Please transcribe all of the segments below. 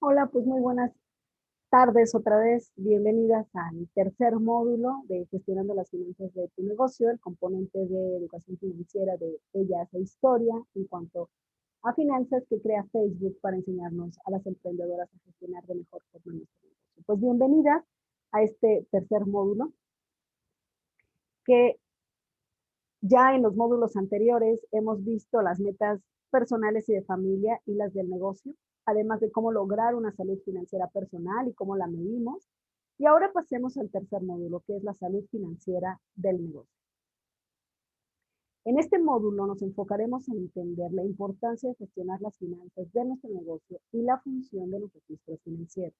Hola, pues muy buenas tardes otra vez. Bienvenidas al tercer módulo de Gestionando las finanzas de tu negocio, el componente de educación financiera de Ella hace historia en cuanto a finanzas que crea Facebook para enseñarnos a las emprendedoras a gestionar de mejor forma nuestro negocio. Pues bienvenida a este tercer módulo que ya en los módulos anteriores hemos visto las metas personales y de familia y las del negocio, además de cómo lograr una salud financiera personal y cómo la medimos. Y ahora pasemos al tercer módulo, que es la salud financiera del negocio. En este módulo nos enfocaremos en entender la importancia de gestionar las finanzas de nuestro negocio y la función de los registros financieros.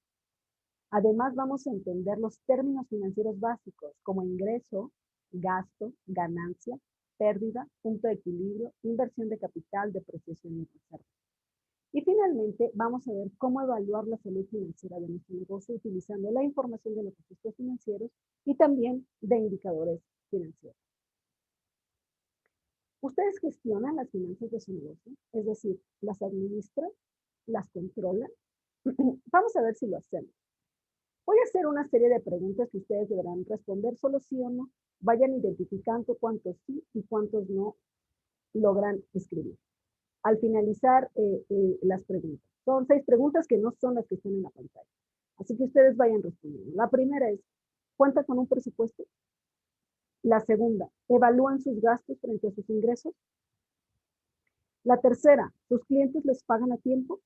Además, vamos a entender los términos financieros básicos como ingreso, gasto, ganancia, pérdida, punto de equilibrio, inversión de capital, depreciación y reserva. Y finalmente, vamos a ver cómo evaluar la salud financiera de nuestro negocio utilizando la información de los registros financieros y también de indicadores financieros. Ustedes gestionan las finanzas de su negocio, es decir, las administran, las controlan. Vamos a ver si lo hacemos. Voy a hacer una serie de preguntas que ustedes deberán responder solo sí o no. Vayan identificando cuántos sí y cuántos no logran escribir. Al finalizar las preguntas. Son 6 preguntas que no son las que están en la pantalla. Así que ustedes vayan respondiendo. La primera es, ¿cuenta con un presupuesto? La segunda, ¿evalúan sus gastos frente a sus ingresos? La tercera, ¿sus clientes les pagan a tiempo?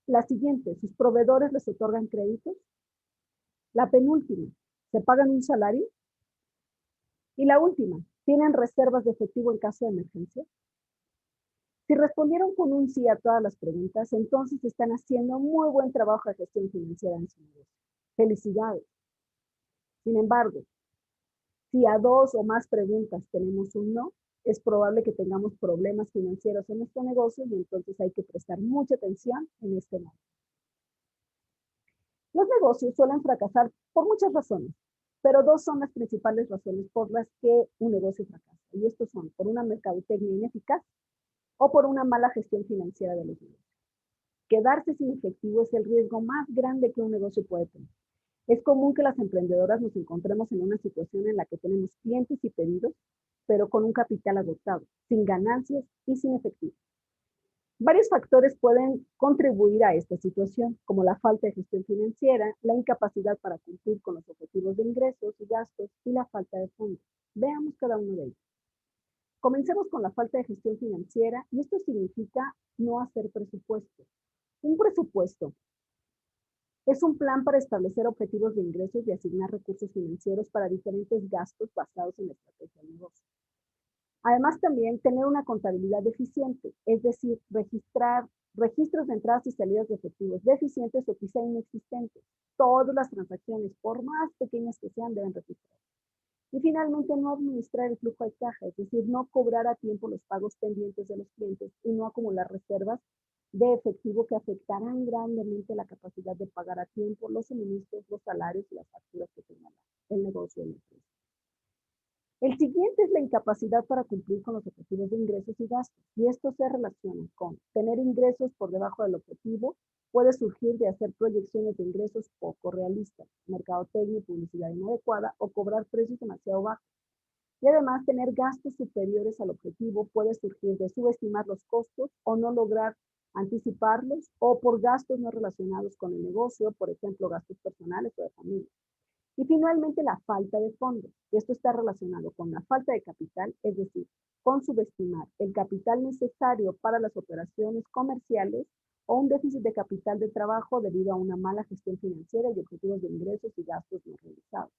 La siguiente, ¿sus proveedores les otorgan créditos? La penúltima, ¿se pagan un salario? Y la última, ¿tienen reservas de efectivo en caso de emergencia? Si respondieron con un sí a todas las preguntas, entonces están haciendo muy buen trabajo de gestión financiera en su negocio. Felicidades. Sin embargo, si a 2 o más preguntas tenemos un no, es probable que tengamos problemas financieros en nuestro negocio y entonces hay que prestar mucha atención en este momento. Los negocios suelen fracasar por muchas razones, pero 2 son las principales razones por las que un negocio fracasa. Y estos son por una mercadotecnia ineficaz o por una mala gestión financiera de los negocios. Quedarse sin efectivo es el riesgo más grande que un negocio puede tener. Es común que las emprendedoras nos encontremos en una situación en la que tenemos clientes y pedidos, pero con un capital agotado, sin ganancias y sin efectivo. Varios factores pueden contribuir a esta situación, como la falta de gestión financiera, la incapacidad para cumplir con los objetivos de ingresos y gastos y la falta de fondos. Veamos cada uno de ellos. Comencemos con la falta de gestión financiera y esto significa no hacer presupuesto. Un presupuesto es un plan para establecer objetivos de ingresos y asignar recursos financieros para diferentes gastos basados en la estrategia de negocio. Además, también tener una contabilidad eficiente, es decir, registrar registros de entradas y salidas de efectivos deficientes o quizá inexistentes. Todas las transacciones, por más pequeñas que sean, deben registrar. Y finalmente, no administrar el flujo de caja, es decir, no cobrar a tiempo los pagos pendientes de los clientes y no acumular reservas de efectivo que afectarán grandemente la capacidad de pagar a tiempo los suministros, los salarios y las facturas que tenga el negocio de la empresa. El siguiente es la incapacidad para cumplir con los objetivos de ingresos y gastos, y esto se relaciona con tener ingresos por debajo del objetivo, puede surgir de hacer proyecciones de ingresos poco realistas, mercadotecnia y publicidad inadecuada o cobrar precios demasiado bajos. Y además, tener gastos superiores al objetivo puede surgir de subestimar los costos o no lograr anticiparlos o por gastos no relacionados con el negocio, por ejemplo, gastos personales o de familia. Y finalmente, la falta de fondos. Esto está relacionado con la falta de capital, es decir, con subestimar el capital necesario para las operaciones comerciales o un déficit de capital de trabajo debido a una mala gestión financiera y objetivos de ingresos y gastos no realizados.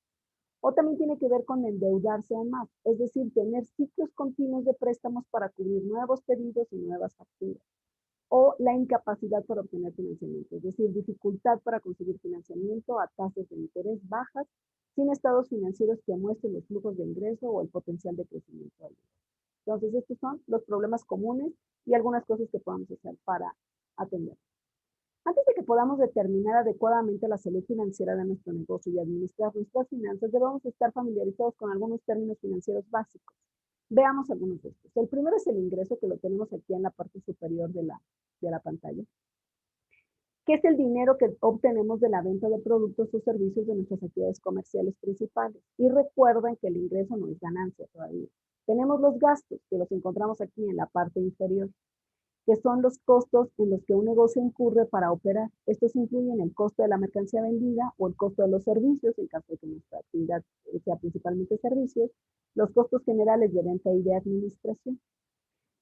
O también tiene que ver con endeudarse a más, es decir, tener ciclos continuos de préstamos para cubrir nuevos pedidos y nuevas facturas. O la incapacidad para obtener financiamiento, es decir, dificultad para conseguir financiamiento a tasas de interés bajas, sin estados financieros que muestren los flujos de ingreso o el potencial de crecimiento. Entonces, estos son los problemas comunes y algunas cosas que podemos hacer para atender. Antes de que podamos determinar adecuadamente la salud financiera de nuestro negocio y administrar nuestras finanzas, debemos estar familiarizados con algunos términos financieros básicos. Veamos algunos de estos. El primero es el ingreso, que lo tenemos aquí en la parte superior de la pantalla, que es el dinero que obtenemos de la venta de productos o servicios de nuestras actividades comerciales principales. Y recuerden que el ingreso no es ganancia todavía. Tenemos los gastos, que los encontramos aquí en la parte inferior, que son los costos en los que un negocio incurre para operar. Estos incluyen el costo de la mercancía vendida o el costo de los servicios, en caso de que nuestra actividad sea principalmente servicios, los costos generales de venta y de administración.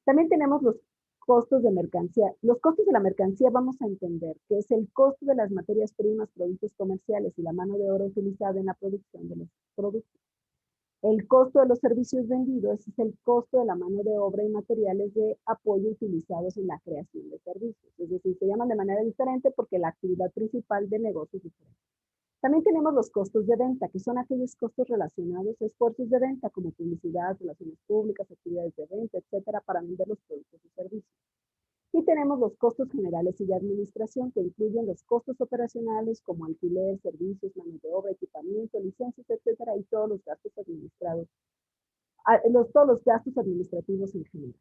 También tenemos los costos de mercancía. Los costos de la mercancía vamos a entender que es el costo de las materias primas, productos comerciales y la mano de obra utilizada en la producción de los productos. El costo de los servicios vendidos es el costo de la mano de obra y materiales de apoyo utilizados en la creación de servicios. Es decir, se llaman de manera diferente porque la actividad principal del negocio es diferente. También tenemos los costos de venta, que son aquellos costos relacionados a esfuerzos de venta, como publicidad, relaciones públicas, actividades de venta, etcétera, para vender los productos y servicios. Y tenemos los costos generales y de administración, que incluyen los costos operacionales, como alquiler, servicios, mano de obra, equipamiento, licencias, etcétera, y todos los gastos administrados, todos los gastos administrativos en general.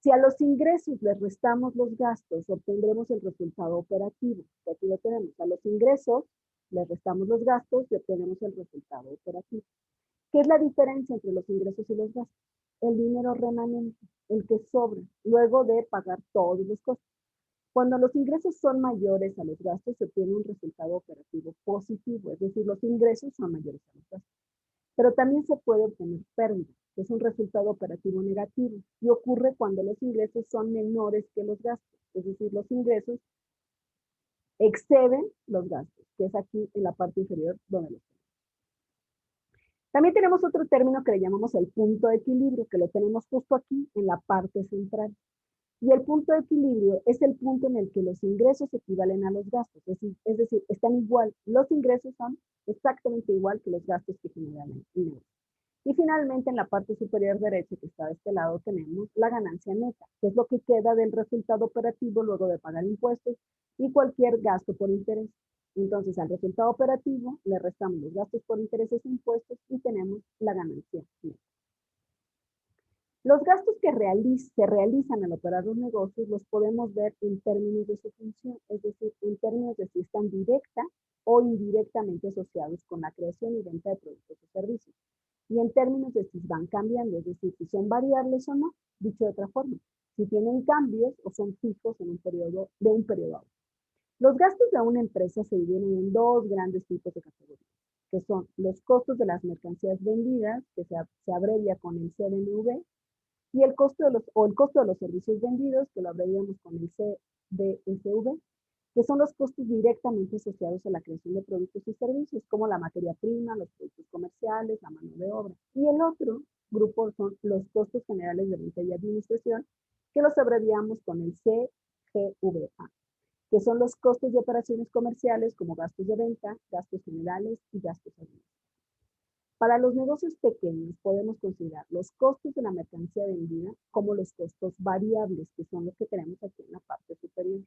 Si a los ingresos les restamos los gastos, obtendremos el resultado operativo. Aquí lo tenemos. A los ingresos les restamos los gastos y obtenemos el resultado operativo. ¿Qué es la diferencia entre los ingresos y los gastos? El dinero remanente, el que sobra, luego de pagar todos los costos. Cuando los ingresos son mayores a los gastos, se obtiene un resultado operativo positivo, es decir, los ingresos son mayores a los gastos. Pero también se puede obtener pérdida, que es un resultado operativo negativo, y ocurre cuando los ingresos son menores que los gastos, es decir, los ingresos exceden los gastos, que es aquí en la parte inferior donde los tenemos. También tenemos otro término que le llamamos el punto de equilibrio, que lo tenemos justo aquí en la parte central. Y el punto de equilibrio es el punto en el que los ingresos equivalen a los gastos, es decir, están igual, los ingresos son exactamente igual que los gastos que generan el dinero. Y finalmente, en la parte superior derecha, que está de este lado, tenemos la ganancia neta, que es lo que queda del resultado operativo luego de pagar impuestos y cualquier gasto por interés. Entonces, al resultado operativo le restamos los gastos por intereses e impuestos y tenemos la ganancia neta. Los gastos que se realizan al operar los negocios los podemos ver en términos de su función, es decir, en términos de si están directa o indirectamente asociados con la creación y venta de productos o servicios. Y en términos de si van cambiando, es decir, si son variables o no, dicho de otra forma, si tienen cambios o son fijos en un periodo a otro. Los gastos de una empresa se dividen en dos grandes tipos de categorías, que son los costos de las mercancías vendidas, que se abrevia con el CDMV, y el costo de los servicios vendidos, que lo abreviamos con el CDSV, que son los costos directamente asociados a la creación de productos y servicios, como la materia prima, los productos comerciales, la mano de obra. Y el otro grupo son los costos generales de venta y administración, que los abreviamos con el CGVA, que son los costos de operaciones comerciales como gastos de venta, gastos generales y gastos administrativos. Para los negocios pequeños podemos considerar los costos de la mercancía vendida como los costos variables, que son los que tenemos aquí en la parte superior.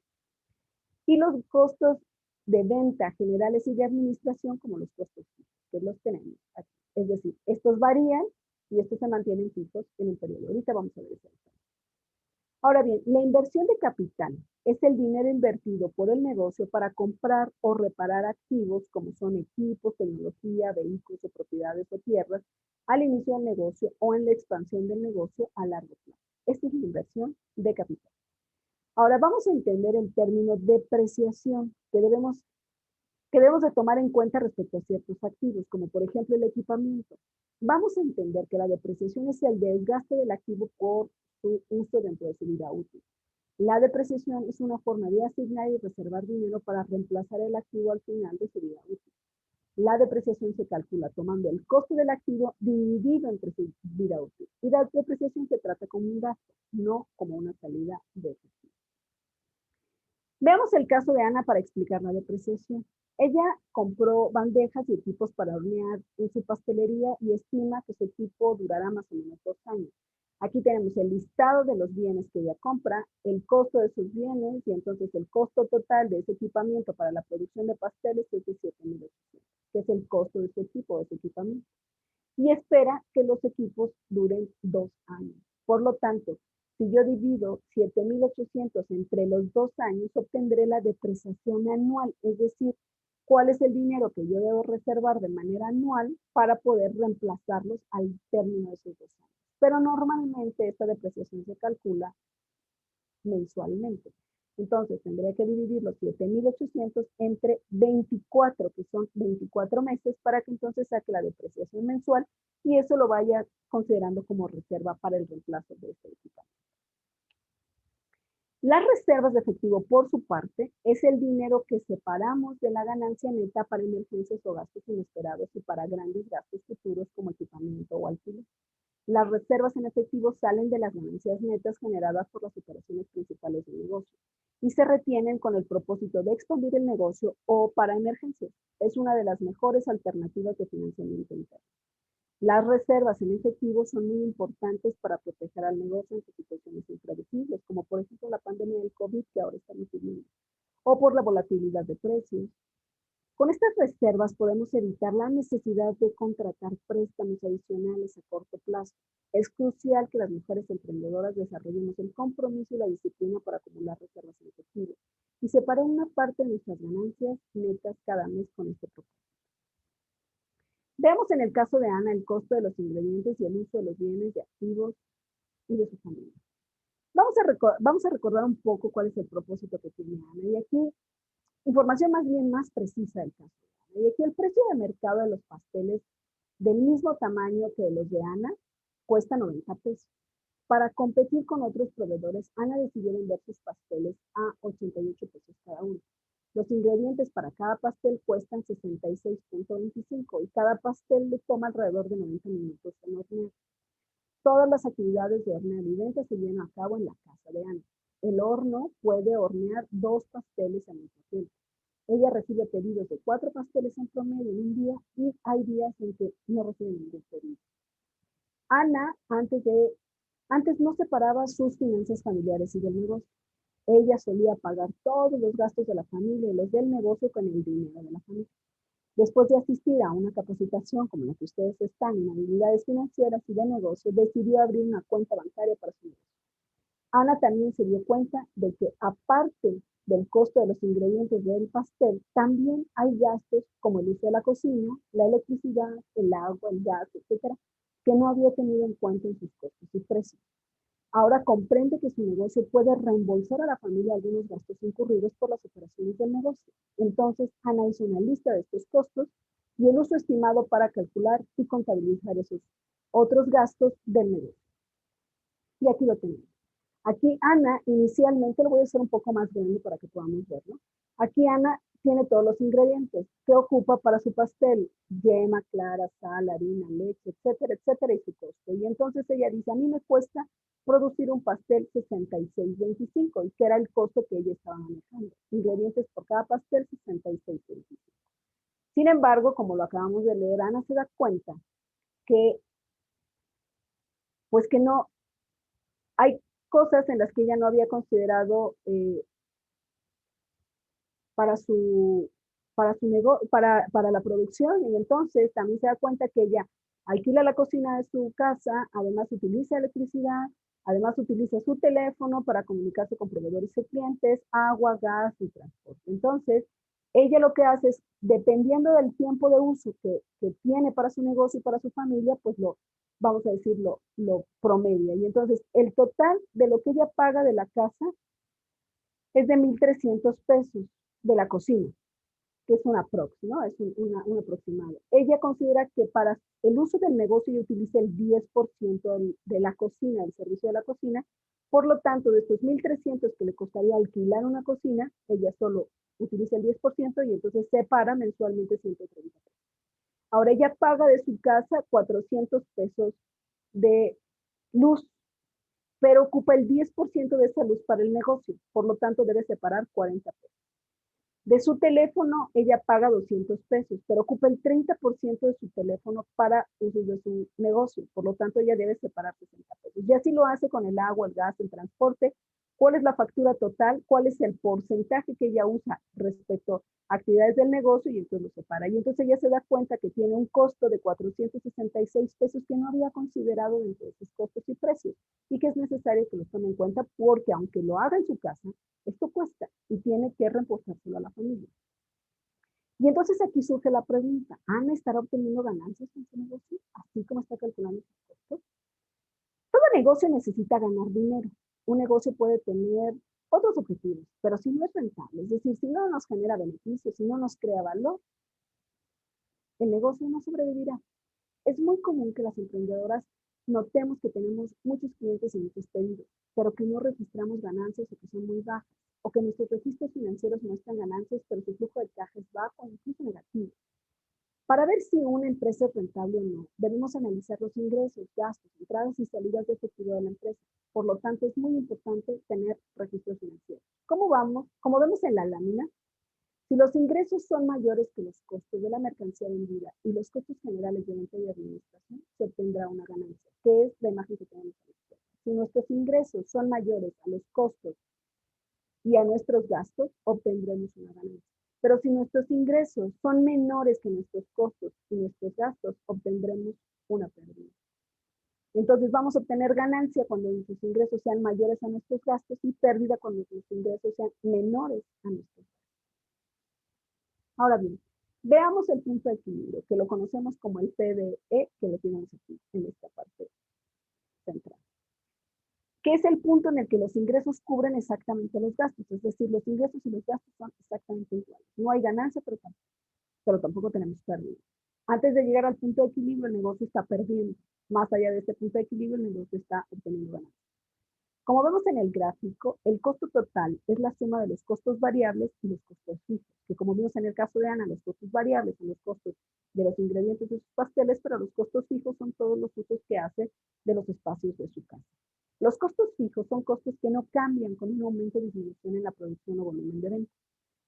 Y los costos de venta generales y de administración como los costos fijos, que los tenemos aquí. Es decir, estos varían y estos se mantienen fijos en un periodo. Ahorita vamos a ver eso. Ahora bien, la inversión de capital es el dinero invertido por el negocio para comprar o reparar activos como son equipos, tecnología, vehículos o propiedades o tierras al inicio del negocio o en la expansión del negocio a largo plazo. Esta es la inversión de capital. Ahora vamos a entender el término depreciación que debemos de tomar en cuenta respecto a ciertos activos, como por ejemplo el equipamiento. Vamos a entender que la depreciación es el desgaste del activo por su uso dentro de su vida útil. La depreciación es una forma de asignar y reservar dinero para reemplazar el activo al final de su vida útil. La depreciación se calcula tomando el costo del activo dividido entre su vida útil. Y la depreciación se trata como un gasto, no como una salida de efectivo. Veamos el caso de Ana para explicar la depreciación. Ella compró bandejas y equipos para hornear en su pastelería y estima que su equipo durará más o menos 2 años. Aquí tenemos el listado de los bienes que ella compra, el costo de sus bienes y entonces el costo total de ese equipamiento para la producción de pasteles es de 7,800, que es el costo de su equipo, de su equipamiento. Y espera que los equipos duren 2 años. Por lo tanto, Si yo divido 7,800 entre los 2 años, obtendré la depreciación anual, es decir, cuál es el dinero que yo debo reservar de manera anual para poder reemplazarlos al término de esos 2 años. Pero normalmente esta depreciación se calcula mensualmente. Entonces tendría que dividir los 7,800 entre 24, que son 24 meses, para que entonces saque la depreciación mensual y eso lo vaya considerando como reserva para el reemplazo de este equipamiento. Las reservas de efectivo, por su parte, es el dinero que separamos de la ganancia neta para emergencias o gastos inesperados y para grandes gastos futuros como equipamiento o alquiler. Las reservas en efectivo salen de las ganancias netas generadas por las operaciones principales del negocio y se retienen con el propósito de expandir el negocio o para emergencias. Es una de las mejores alternativas de financiamiento interno. Las reservas en efectivo son muy importantes para proteger al negocio ante situaciones impredecibles, como por ejemplo la pandemia del COVID que ahora estamos viviendo, o por la volatilidad de precios. Con estas reservas podemos evitar la necesidad de contratar préstamos adicionales a corto plazo. Es crucial que las mujeres emprendedoras desarrollemos el compromiso y la disciplina para acumular reservas en efectivo y separar una parte de nuestras ganancias netas cada mes con este propósito. Veamos en el caso de Ana el costo de los ingredientes y el uso de los bienes de activos y de su familia. Vamos a recordar un poco cuál es el propósito que tiene Ana. Y aquí, información más bien más precisa del caso de Ana. Y aquí el precio de mercado de los pasteles del mismo tamaño que de los de Ana cuesta 90 pesos. Para competir con otros proveedores, Ana decidió vender sus pasteles a 88 pesos cada uno. Los ingredientes para cada pastel cuestan 66.25 y cada pastel le toma alrededor de 90 minutos en hornear. Todas las actividades de hornear y venta se llevan a cabo en la casa de Ana. El horno puede hornear 2 pasteles al mismo tiempo. Ella recibe pedidos de 4 pasteles en promedio en un día y hay días en que no recibe ningún pedido. Ana antes no separaba sus finanzas familiares y del negocio. Ella solía pagar todos los gastos de la familia y los del negocio con el dinero de la familia. Después de asistir a una capacitación como la que ustedes están en habilidades financieras y de negocio, decidió abrir una cuenta bancaria para su negocio. Ana también se dio cuenta de que aparte del costo de los ingredientes del pastel, también hay gastos como el uso de la cocina, la electricidad, el agua, el gas, etcétera, que no había tenido en cuenta en sus costos y precios. Ahora comprende que su negocio puede reembolsar a la familia algunos gastos incurridos por las operaciones del negocio. Entonces, Ana hizo una lista de estos costos y el uso estimado para calcular y contabilizar esos otros gastos del negocio. Y aquí lo tenemos. Aquí Ana inicialmente, lo voy a hacer un poco más grande para que podamos verlo. Aquí Ana tiene todos los ingredientes que ocupa para su pastel: yema, clara, sal, harina, leche, etcétera, etcétera, y su costo. Y entonces ella dice, a mí me cuesta producir un pastel 66.25, y que era el costo que ella estaba manejando. Ingredientes por cada pastel, 66.25. Sin embargo, como lo acabamos de leer, Ana se da cuenta que, pues que no, hay cosas en las que ella no había considerado para la producción, y entonces también se da cuenta que ella alquila la cocina de su casa, además utiliza electricidad, además utiliza su teléfono para comunicarse con proveedores y clientes, agua, gas y transporte. Entonces, ella lo que hace es, dependiendo del tiempo de uso que tiene para su negocio y para su familia, pues vamos a decirlo, lo promedia. Y entonces, el total de lo que ella paga de la casa es de 1,300 pesos de la cocina, que es una prox, ¿no? Es un aproximado. Ella considera que para el uso del negocio ella utiliza el 10% de la cocina, el servicio de la cocina. Por lo tanto, de estos 1,300 que le costaría alquilar una cocina, ella solo utiliza el 10% y entonces separa mensualmente 130 pesos. Ahora ella paga de su casa 400 pesos de luz, pero ocupa el 10% de esa luz para el negocio, por lo tanto debe separar 40 pesos. De su teléfono, ella paga 200 pesos, pero ocupa el 30% de su teléfono para usos de su negocio, por lo tanto ella debe separar 60 pesos. Ya si lo hace con el agua, el gas, el transporte, ¿Cuál es la factura total? ¿Cuál es el porcentaje que ella usa respecto a actividades del negocio? Y entonces lo separa. Y entonces ella se da cuenta que tiene un costo de 466 pesos que no había considerado dentro de sus costos y precios y que es necesario que lo tome en cuenta porque aunque lo haga en su casa, esto cuesta y tiene que reembolsárselo a la familia. Y entonces aquí surge la pregunta, ¿Ana estará obteniendo ganancias en su negocio? Así como está calculando sus costos. Todo negocio necesita ganar dinero. Un negocio puede tener otros objetivos, pero si no es rentable, es decir, si no nos genera beneficios, si no nos crea valor, el negocio no sobrevivirá. Es muy común que las emprendedoras notemos que tenemos muchos clientes y muchos pedidos, pero que no registramos ganancias o que son muy bajas, o que nuestros registros financieros muestran ganancias, pero su flujo de caja es bajo o incluso negativo. Para ver si una empresa es rentable o no, debemos analizar los ingresos, gastos, entradas y salidas de efectivo de la empresa. Por lo tanto, es muy importante tener registros financieros. ¿Cómo vamos? Como vemos en la lámina, si los ingresos son mayores que los costos de la mercancía vendida y los costos generales de venta y administración, se obtendrá una ganancia, que es la imagen que tenemos a la izquierda. Si nuestros ingresos son mayores a los costos y a nuestros gastos, obtendremos una ganancia. Pero si nuestros ingresos son menores que nuestros costos y nuestros gastos, obtendremos una pérdida. Entonces vamos a obtener ganancia cuando nuestros ingresos sean mayores a nuestros gastos y pérdida cuando nuestros ingresos sean menores a nuestros gastos. Ahora bien, veamos el punto de equilibrio, que lo conocemos como el PDE, que lo tenemos aquí en esta parte central. ¿Qué es el punto en el que los ingresos cubren exactamente los gastos? Es decir, los ingresos y los gastos son exactamente iguales. No hay ganancia, pero tampoco tenemos pérdida. Antes de llegar al punto de equilibrio, el negocio está perdiendo. Más allá de este punto de equilibrio, el negocio está obteniendo ganancia. Como vemos en el gráfico, el costo total es la suma de los costos variables y los costos fijos, que como vimos en el caso de Ana, los costos variables son los costos de los ingredientes de sus pasteles, pero los costos fijos son todos los usos que hace de los espacios de su casa. Los costos fijos son costos que no cambian con un aumento o disminución en la producción o volumen de venta.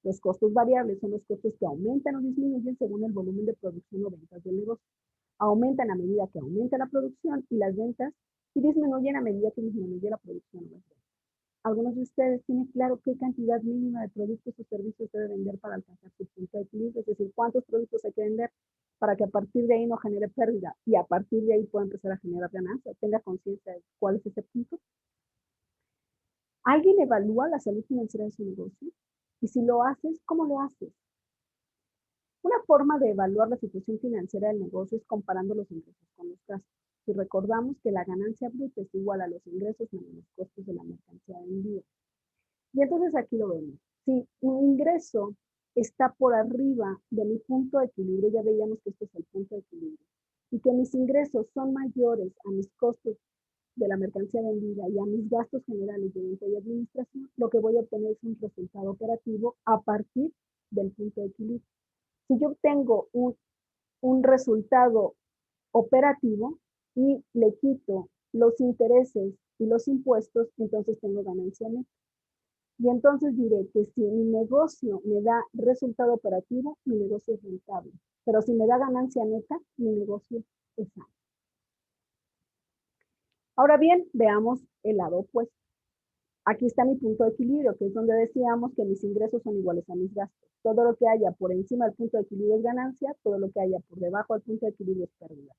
Los costos variables son los costos que aumentan o disminuyen según el volumen de producción o ventas del negocio. Aumentan a medida que aumenta la producción y las ventas y disminuyen a medida que disminuye la producción o las ventas. Algunos de ustedes tienen claro qué cantidad mínima de productos o servicios debe vender para alcanzar su punto de equilibrio, es decir, cuántos productos hay que vender para que a partir de ahí no genere pérdida y a partir de ahí pueda empezar a generar ganancia, tenga conciencia de cuál es ese punto. ¿Alguien evalúa la salud financiera de su negocio? Y si lo haces, ¿cómo lo haces? Una forma de evaluar la situación financiera del negocio es comparando los ingresos con los gastos. Si recordamos que la ganancia bruta es igual a los ingresos menos los costos de la mercancía vendida. Y entonces aquí lo vemos. Si mi ingreso está por arriba de mi punto de equilibrio, ya veíamos que este es el punto de equilibrio, y que mis ingresos son mayores a mis costos de la mercancía vendida y a mis gastos generales de venta y administración, lo que voy a obtener es un resultado operativo a partir del punto de equilibrio. Si yo obtengo un resultado operativo y le quito los intereses y los impuestos, entonces tengo ganancia neta. Y entonces diré que si mi negocio me da resultado operativo, mi negocio es rentable. Pero si me da ganancia neta, mi negocio es sano. Ahora bien, veamos el lado opuesto. Aquí está mi punto de equilibrio, que es donde decíamos que mis ingresos son iguales a mis gastos. Todo lo que haya por encima del punto de equilibrio es ganancia, todo lo que haya por debajo del punto de equilibrio es pérdida.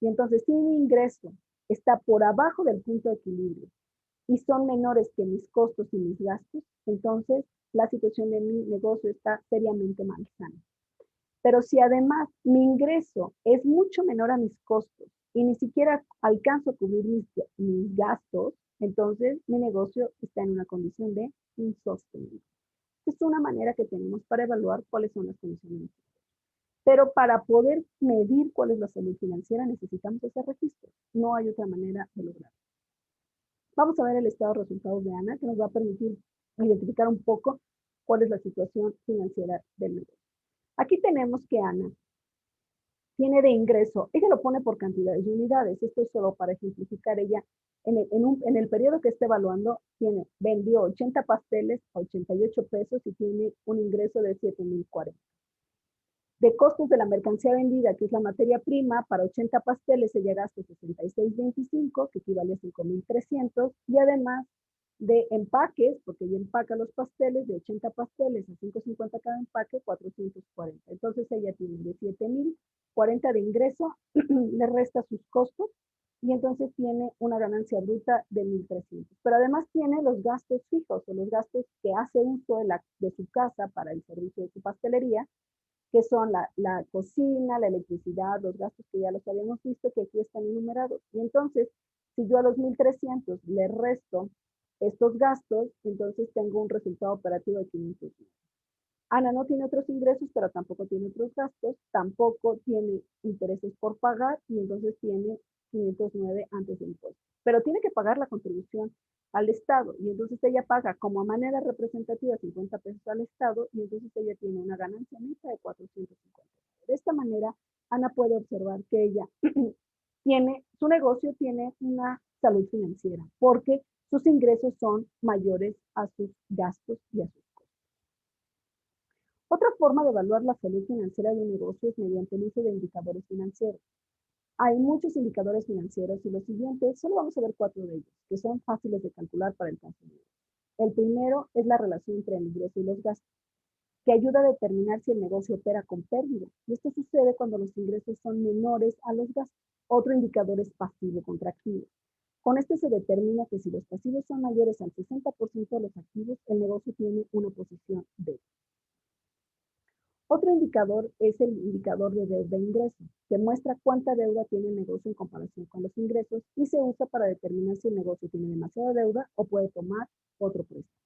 Y entonces, si mi ingreso está por abajo del punto de equilibrio y son menores que mis costos y mis gastos, entonces la situación de mi negocio está seriamente malsana. Pero si además mi ingreso es mucho menor a mis costos y ni siquiera alcanzo a cubrir mis gastos, entonces mi negocio está en una condición de insostenible. Es una manera que tenemos para evaluar cuáles son las condiciones. Pero para poder medir cuál es la salud financiera necesitamos ese registro. No hay otra manera de lograrlo. Vamos a ver el estado de resultados de Ana, que nos va a permitir identificar un poco cuál es la situación financiera del negocio. Aquí tenemos que Ana tiene de ingreso, ella lo pone por cantidades de unidades, esto es solo para ejemplificar, ella en el periodo que está evaluando vendió 80 pasteles a 88 pesos y tiene un ingreso de 7,040. De costos de la mercancía vendida, que es la materia prima, para 80 pasteles ella gasta 66,25, que equivale a 5,300, y además De empaques, porque ella empaca los pasteles, de 80 pasteles a 5.50 cada empaque, 440. Entonces ella tiene de 7.040 de ingreso, le resta sus costos y entonces tiene una ganancia bruta de 1.300. Pero además tiene los gastos fijos o los gastos que hace uso de su casa para el servicio de su pastelería, que son la cocina, la electricidad, los gastos que ya los habíamos visto, que aquí están enumerados. Y entonces, si yo a los 1.300 le resto estos gastos, entonces tengo un resultado operativo de 500. Ana no tiene otros ingresos, pero tampoco tiene otros gastos, tampoco tiene intereses por pagar y entonces tiene 509 antes de impuestos. Pero tiene que pagar la contribución al Estado y entonces ella paga como manera representativa 50 pesos al Estado y entonces ella tiene una ganancia neta de 450. De esta manera, Ana puede observar que ella su negocio tiene una salud financiera porque sus ingresos son mayores a sus gastos y a sus costos. Otra forma de evaluar la salud financiera de un negocio es mediante el uso de indicadores financieros. Hay muchos indicadores financieros y los siguientes, solo vamos a ver 4 de ellos, que son fáciles de calcular para el consumidor. El primero es la relación entre el ingreso y los gastos, que ayuda a determinar si el negocio opera con pérdida. Y esto sucede cuando los ingresos son menores a los gastos. Otro indicador es pasivo contra activo. Con este se determina que si los pasivos son mayores al 60% de los activos, el negocio tiene una posición débil. Otro indicador es el indicador de deuda-ingreso, que muestra cuánta deuda tiene el negocio en comparación con los ingresos y se usa para determinar si el negocio tiene demasiada deuda o puede tomar otro préstamo.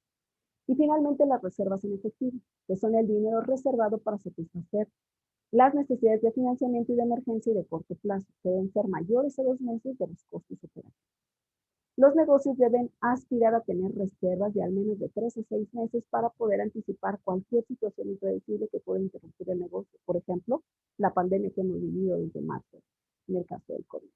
Y finalmente las reservas en efectivo, que son el dinero reservado para satisfacer las necesidades de financiamiento y de emergencia y de corto plazo, que deben ser mayores a 2 meses de los costos operativos. Los negocios deben aspirar a tener reservas de al menos de 3 a 6 meses para poder anticipar cualquier situación impredecible que pueda interrumpir el negocio. Por ejemplo, la pandemia que hemos vivido desde marzo, en el caso del COVID.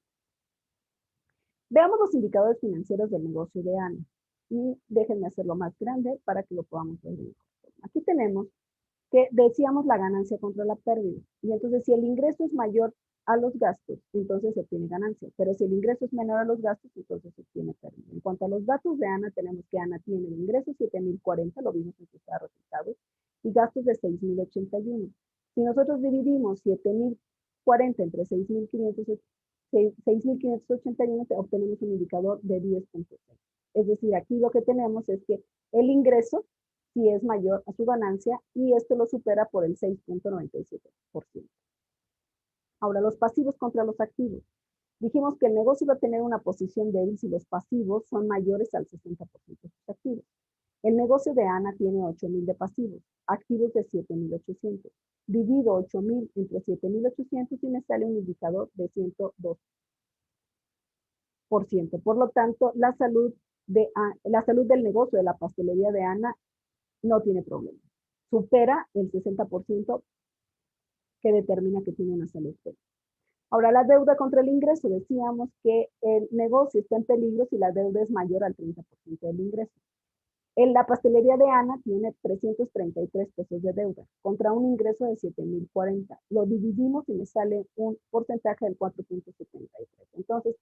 Veamos los indicadores financieros del negocio de Ana. Y déjenme hacerlo más grande para que lo podamos ver bien. Aquí tenemos que decíamos la ganancia contra la pérdida. Y entonces, si el ingreso es mayor a los gastos, entonces se obtiene ganancia. Pero si el ingreso es menor a los gastos, entonces se obtiene pérdida. En cuanto a los datos de Ana, tenemos que Ana tiene ingresos 7.040, lo vimos en sus resultados, y gastos de 6.081. Si nosotros dividimos 7.040 entre 6.581, obtenemos un indicador de 10.6. Es decir, aquí lo que tenemos es que el ingreso sí es mayor a su ganancia y esto lo supera por el 6.97%. Ahora, los pasivos contra los activos. Dijimos que el negocio va a tener una posición débil si los pasivos son mayores al 60% de sus activos. El negocio de Ana tiene 8.000 de pasivos, activos de 7.800. Divido 8.000 entre 7.800 y me sale un indicador de 102%. Por lo tanto, la salud del negocio de la pastelería de Ana no tiene problema. Supera el 60% que determina que tiene una salud fuerte. Ahora, la deuda contra el ingreso. Decíamos que el negocio está en peligro si la deuda es mayor al 30% del ingreso. En la pastelería de Ana tiene 333 pesos de deuda contra un ingreso de 7.040. Lo dividimos y me sale un porcentaje del 4.73. Entonces,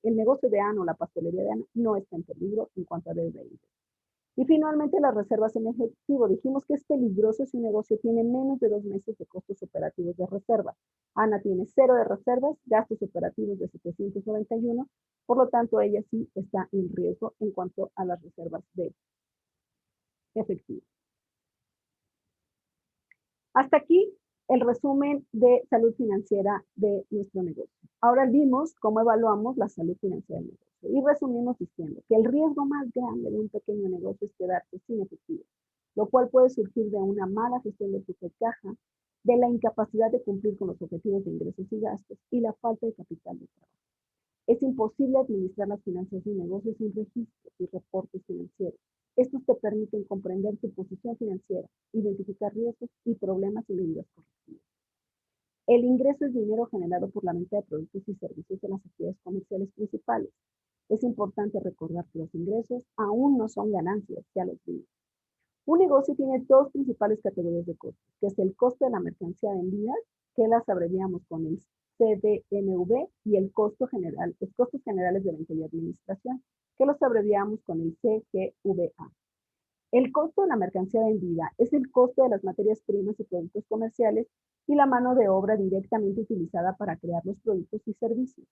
el negocio de Ana o la pastelería de Ana no está en peligro en cuanto a deuda e ingreso. Y finalmente, las reservas en efectivo. Dijimos que es peligroso si un negocio tiene menos de 2 meses de costos operativos de reserva. Ana tiene 0 de reservas, gastos operativos de 791, por lo tanto, ella sí está en riesgo en cuanto a las reservas de efectivo. Hasta aquí el resumen de salud financiera de nuestro negocio. Ahora vimos cómo evaluamos la salud financiera del negocio y resumimos diciendo que el riesgo más grande de un pequeño negocio es quedarse sin efectivo, lo cual puede surgir de una mala gestión de flujo de caja, de la incapacidad de cumplir con los objetivos de ingresos y gastos y la falta de capital de trabajo. Es imposible administrar las finanzas de un negocio sin registros y reportes financieros. Estos te permiten comprender tu posición financiera, identificar riesgos y problemas y medidas correctivas. El ingreso es dinero generado por la venta de productos y servicios de las actividades comerciales principales. Es importante recordar que los ingresos aún no son ganancias, ya los vimos. Un negocio tiene 2 principales categorías de costos, que es el costo de la mercancía vendida, que las abreviamos con el CDMV, y el costo general, los costos generales de venta y administración. que los abreviamos con el CGVA. El costo de la mercancía vendida es el costo de las materias primas y productos comerciales y la mano de obra directamente utilizada para crear los productos y servicios.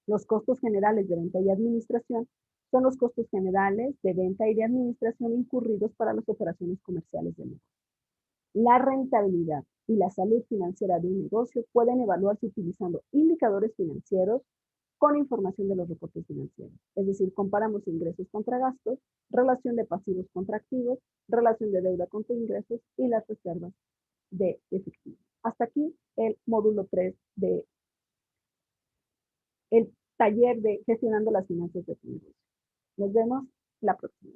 Los costos generales de venta y administración son los costos generales de venta y de administración incurridos para las operaciones comerciales del negocio. La rentabilidad y la salud financiera de un negocio pueden evaluarse utilizando indicadores financieros con información de los reportes financieros. Es decir, comparamos ingresos contra gastos, relación de pasivos contra activos, relación de deuda contra ingresos y las reservas de efectivo. Hasta aquí el módulo 3 de el taller de gestionando las finanzas de tu negocio. Nos vemos la próxima.